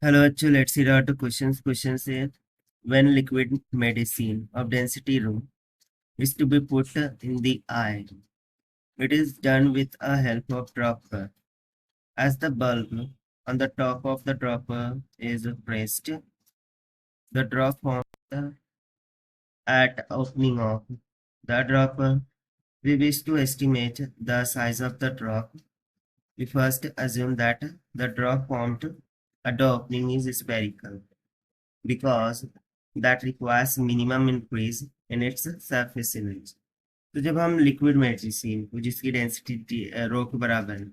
Hello, actually, let's see out the questions. Question says, when liquid medicine of density rho is to be put in the eye, it is done with a help of dropper. As the bulb on the top of the dropper is pressed, the drop forms at opening of the dropper. We wish to estimate the size of the drop. We first assume that the drop formed at the opening is spherical, because that requires minimum increase in its surface image. तो जब हम liquid medicine को जिसकी density rho के बराबर है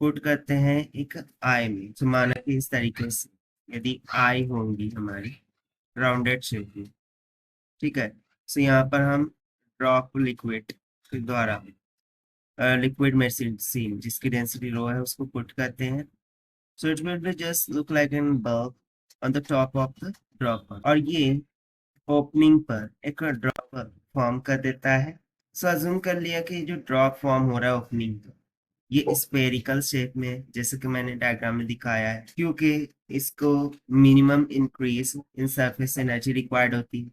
put करते हैं एक आई में, तो माना कि इस तरीके से यदि आई होंगी हमारी राउंडेड शेप में, ठीक है, तो यहाँ पर हम ड्रॉप लिक्विड के द्वारा लिक्विड मेडिसिन जिसकी डेंसिटी रो है उसको पुट करते हैं. So it will be just look like an bulb on the top of the dropper. और ये ओपनिंग पर एक ड्रॉपर फॉर्म कर देता है. सो अज्यूम कर लिया कि जो ड्रॉप फॉर्म हो रहा है ओपनिंग पर ये स्पेरिकल शेप में, जैसे कि मैंने डायग्राम में दिखाया है, क्योंकि इसको minimum increase in surface energy required होती है.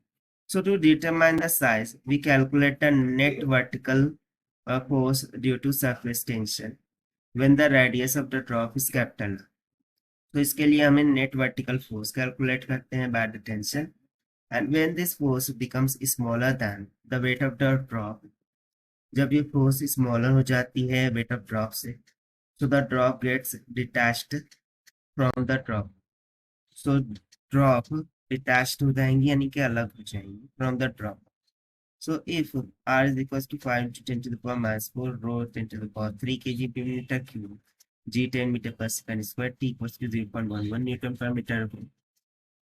So to determine the size, we calculate the net vertical force due to surface tension when the radius of the drop is capital. तो इसके लिए हमें नेट वर्टिकल फोर्स कैलकुलेट करते हैं by the tension, and when this force becomes smaller than the weight of the drop, जब ये force smaller हो जाती है वेट ऑफ ड्रॉप से, so the drop gets detached from the drop. So drop detached हो जाएंगी, यानी कि अलग हो जाएंगी from the drop. So if R is equals to 5 into 10 to the power minus 4 rho 10 to the power 3 kg per meter cube, G 10 meter per second square, T equals to 0.11 Newton per meter.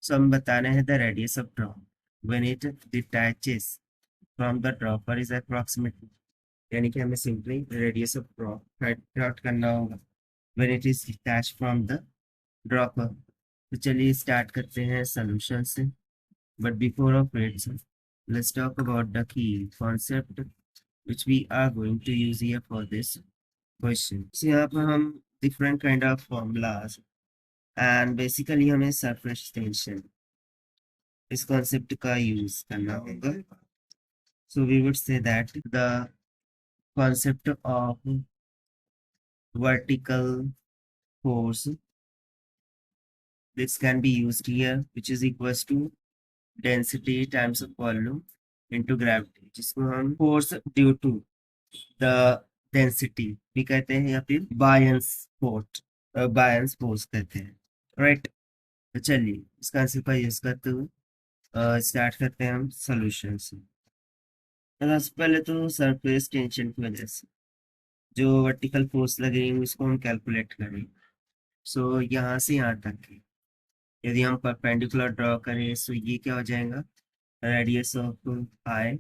So हम बताना है the radius of drop when it detaches from the dropper is approximately, यानी कि हमें simply radius of drop find out करना होगा when it is detached from the dropper. तो चलिए स्टार्ट करते हैं सॉल्यूशन से. But before of it, let's talk about the key concept which we are going to use here for this question. So यहाँ पर हम different kind of formulas and basically हमें surface tension इस concept का use करना होगा. So we would say that the concept of vertical force, this can be used here, which is equals to density times volume into gravity, जिसको हम force due to the density भी कहते हैं या फिर बायन्स फोर्स कहते हैं, राइट. तो चलिए इस कॉन्सेप्ट का यूज करते हुए स्टार्ट करते हैं हम सॉल्यूशन से. तो सबसे पहले तो सरफेस टेंशन की वजह से जो वर्टिकल फोर्स लगेगी उसको हम कैलकुलेट करेंगे. सो यहाँ से यहाँ तक है, यदि हम परपेंडिकुलर ड्रॉ करें तो ये क्या हो जाएगा, रेडियस ऑफ आई,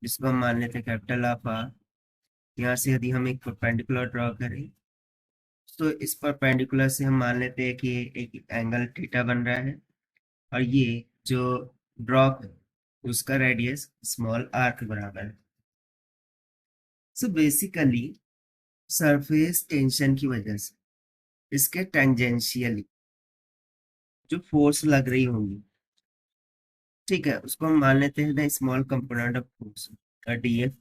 जिसको हम मान लेते हैं कैपिटल ऑफ आर. यहाँ से यदि हम एक परपेंडिकुलर ड्रॉ करें तो इस परपेंडिकुलर से हम मान लेते हैं कि एक एंगल थीटा बन रहा है, और ये जो ड्रॉप है उसका रेडियस स्मॉल आर के बराबर है. सो बेसिकली सरफेस टेंशन की वजह से इसके टेंजेंशियली जो फोर्स लग रही होंगी, ठीक है, उसको हम मान लेते हैं the small component of force DF,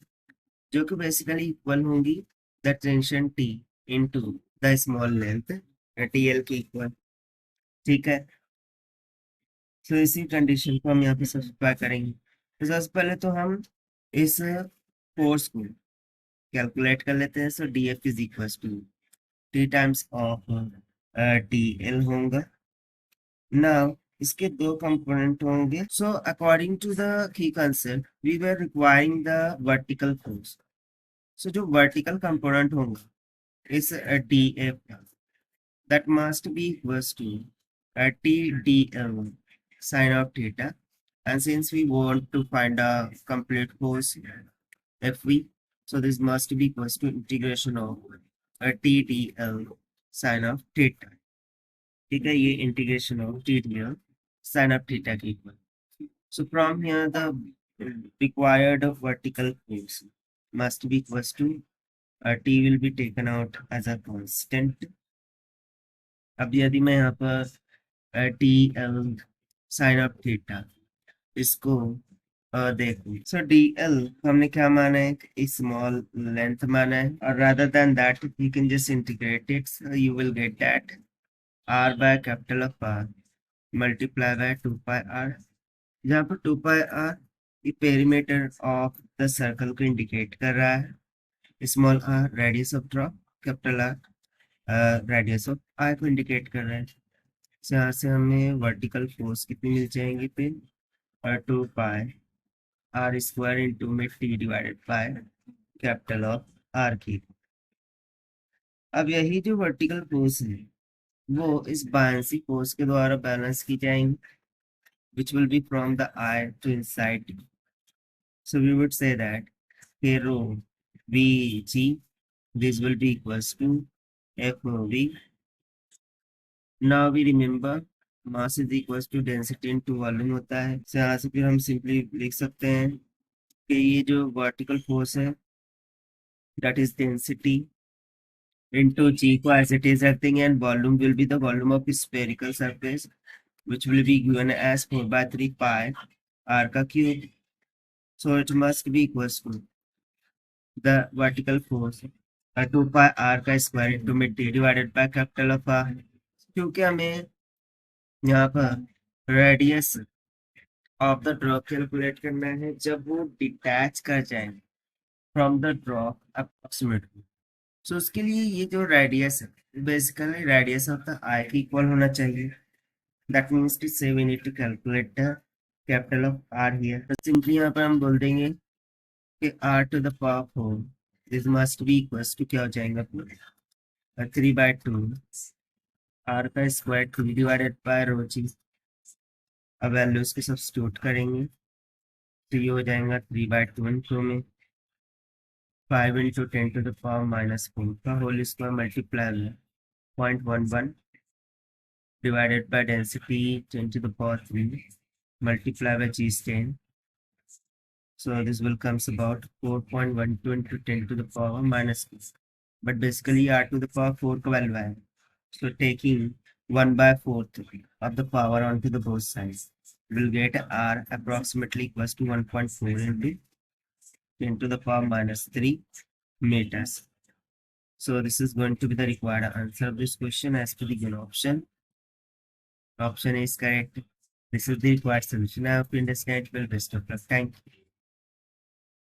जो कि बेसिकली इक्वल होंगी the tension T into the small length TL के इक्वल, ठीक है. तो इसी कंडीशन को हम यहाँ पे सब्स्टिट्यूट करेंगे. तो सबसे पहले तो हम इस फोर्स को कैलकुलेट कर लेते हैं. So D F is equal to T times of T L होगा. नाउ इसके दो कंपोनेंट होंगे. So according to the key concept we were requiring the vertical force. सो जो वर्टिकल कंपोनेंट होगा is D F that must be equals to TDL sine of theta, and since we want to find a complete force FV, so this must be equals to integration of TDL sine of theta. ठीक है, ये integration of TDL sine of theta के equal. So from here the required vertical force must be equals to T will be taken out as a constant. अब यदि मैं यहाँ पर T L sine of theta, इसको देखो। सो D L हमने क्या माना है, स्मॉल लेंथ माना है, और rather than that you can just integrate it, you will get that R by capital of R multiply by 2πr, जहाँ पर 2πr ये पेरीमीटर ऑफ द सर्कल को इंडिकेट कर रहा है, small R radius of drop, capital R radius of I को indicate कर रहा है। यहाँ से हमें वर्टिकल फोर्स कितनी मिल जाएंगी फिर, और 2πr² इंटू में T divided by capital of R की। अब यही जो वर्टिकल फोर्स है वो इस बायंसी फोर्स के द्वारा बैलेंस की जाएंगी, which will be from the eye to inside. So we would say that K rho Vg, this will be equals to FV. Now we remember mass is equals to density into volume होता है। So यहाँ से फिर हम simply लिख सकते हैं कि ये जो vertical force है that is density into g को as it is रखते हैं, and volume will be the volume of spherical surface which will be given as 4/3 pi r का cube. So it must be equals to the vertical force 2πr का square into में T divided by capital of R, क्योंकि हमें यहाँ पर radius of the drop calculate करना है जब वो डिटैच कर जाए from the drop approximately. So उसके लिए ये जो रेडियस है basically radius of the eye के इक्वल होना चाहिए। That means to say we need to calculate the capital of R here. तो सिंपली यहाँ पर हम बोल देंगे कि r to the power 4 this must be equals to क्या हो जाएगा फिर 3/2 r का स्क्वायर 3 डिवाइडेड बाय रो जी। अब वैल्यूज के सब्स्टिट्यूट करेंगे तो ये हो जाएगा 3/2 इंटू में 5 इंटू 10⁻⁻4 का whole square multiply 0.11 divided by density 10⁻³ multiply by g is 10. So this will comes about 4.12 into 10⁻⁻6. But basically r to the power 4 का value है. So taking 1/4 of the power onto the both sides will get r approximately equals to 1.4 into 10⁻⁻3 meters. So this is going to be the required answer of this question as per the given option. Option A is correct. This is the required solution. I hope you understand. Well, best of luck. Thank you.